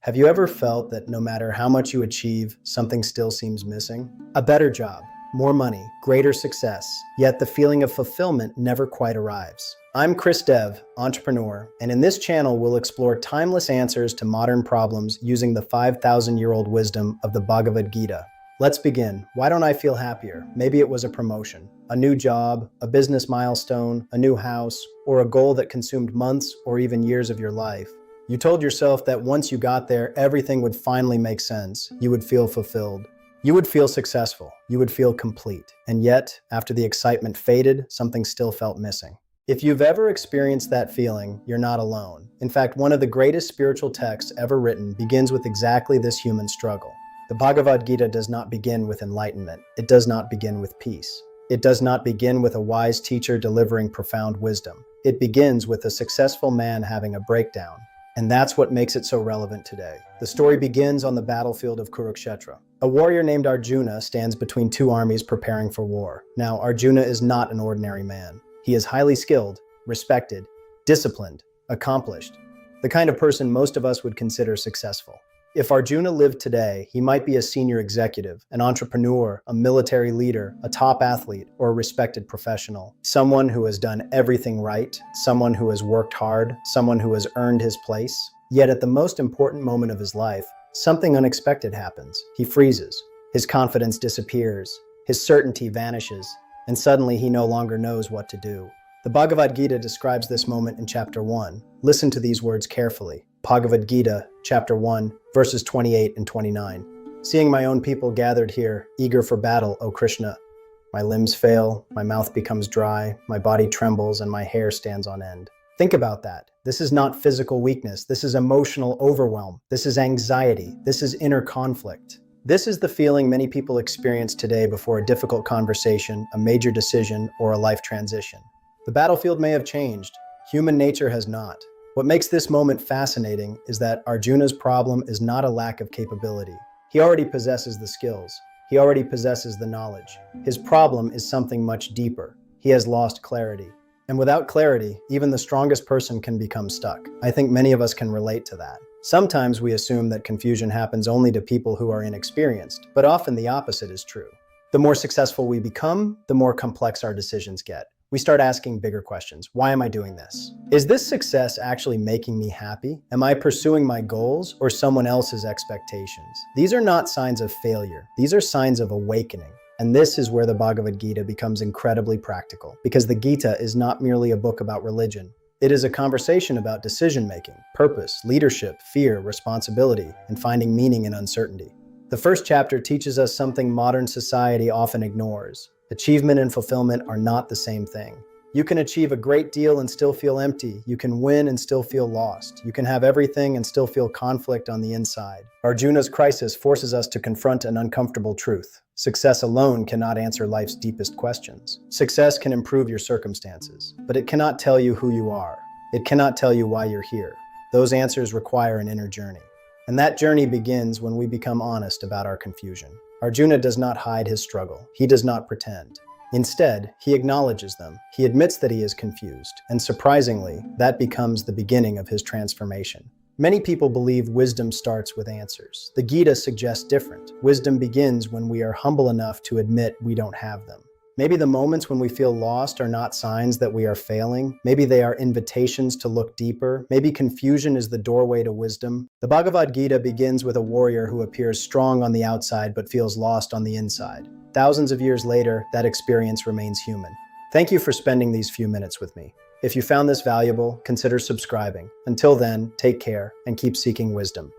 Have you ever felt that no matter how much you achieve, something still seems missing? A better job, more money, greater success, yet the feeling of fulfillment never quite arrives. I'm Chris Dev, entrepreneur, and in this channel we'll explore timeless answers to modern problems using the 5,000-year-old wisdom of the Bhagavad Gita. Let's begin. Why don't I feel happier? Maybe it was a promotion, a new job, a business milestone, a new house, or a goal that consumed months or even years of your life. You told yourself that once you got there, everything would finally make sense. You would feel fulfilled. You would feel successful. You would feel complete. And yet, after the excitement faded, something still felt missing. If you've ever experienced that feeling, you're not alone. In fact, one of the greatest spiritual texts ever written begins with exactly this human struggle. The Bhagavad Gita does not begin with enlightenment. It does not begin with peace. It does not begin with a wise teacher delivering profound wisdom. It begins with a successful man having a breakdown. And that's what makes it so relevant today. The story begins on the battlefield of Kurukshetra. A warrior named Arjuna stands between two armies preparing for war. Now, Arjuna is not an ordinary man. He is highly skilled, respected, disciplined, accomplished, the kind of person most of us would consider successful. If Arjuna lived today, he might be a senior executive, an entrepreneur, a military leader, a top athlete, or a respected professional. Someone who has done everything right, someone who has worked hard, someone who has earned his place. Yet at the most important moment of his life, something unexpected happens. He freezes. His confidence disappears. His certainty vanishes. And suddenly he no longer knows what to do. The Bhagavad Gita describes this moment in chapter 1. Listen to these words carefully. Bhagavad Gita, chapter 1, verses 28 and 29. Seeing my own people gathered here, eager for battle, O Krishna, my limbs fail, my mouth becomes dry, my body trembles, and my hair stands on end. Think about that. This is not physical weakness. This is emotional overwhelm. This is anxiety. This is inner conflict. This is the feeling many people experience today before a difficult conversation, a major decision, or a life transition. The battlefield may have changed. Human nature has not. What makes this moment fascinating is that Arjuna's problem is not a lack of capability. He already possesses the skills. He already possesses the knowledge. His problem is something much deeper. He has lost clarity. And without clarity, even the strongest person can become stuck. I think many of us can relate to that. Sometimes we assume that confusion happens only to people who are inexperienced, but often the opposite is true. The more successful we become, the more complex our decisions get. We start asking bigger questions. Why am I doing this? Is this success actually making me happy? Am I pursuing my goals or someone else's expectations? These are not signs of failure. These are signs of awakening. And this is where the Bhagavad Gita becomes incredibly practical, because the Gita is not merely a book about religion. It is a conversation about decision-making, purpose, leadership, fear, responsibility, and finding meaning in uncertainty. The first chapter teaches us something modern society often ignores. Achievement and fulfillment are not the same thing. You can achieve a great deal and still feel empty. You can win and still feel lost. You can have everything and still feel conflict on the inside. Arjuna's crisis forces us to confront an uncomfortable truth. Success alone cannot answer life's deepest questions. Success can improve your circumstances, but it cannot tell you who you are. It cannot tell you why you're here. Those answers require an inner journey. And that journey begins when we become honest about our confusion. Arjuna does not hide his struggle. He does not pretend. Instead, he acknowledges them. He admits that he is confused. And surprisingly, that becomes the beginning of his transformation. Many people believe wisdom starts with answers. The Gita suggests different. Wisdom begins when we are humble enough to admit we don't have them. Maybe the moments when we feel lost are not signs that we are failing. Maybe they are invitations to look deeper. Maybe confusion is the doorway to wisdom. The Bhagavad Gita begins with a warrior who appears strong on the outside but feels lost on the inside. Thousands of years later, that experience remains human. Thank you for spending these few minutes with me. If you found this valuable, consider subscribing. Until then, take care and keep seeking wisdom.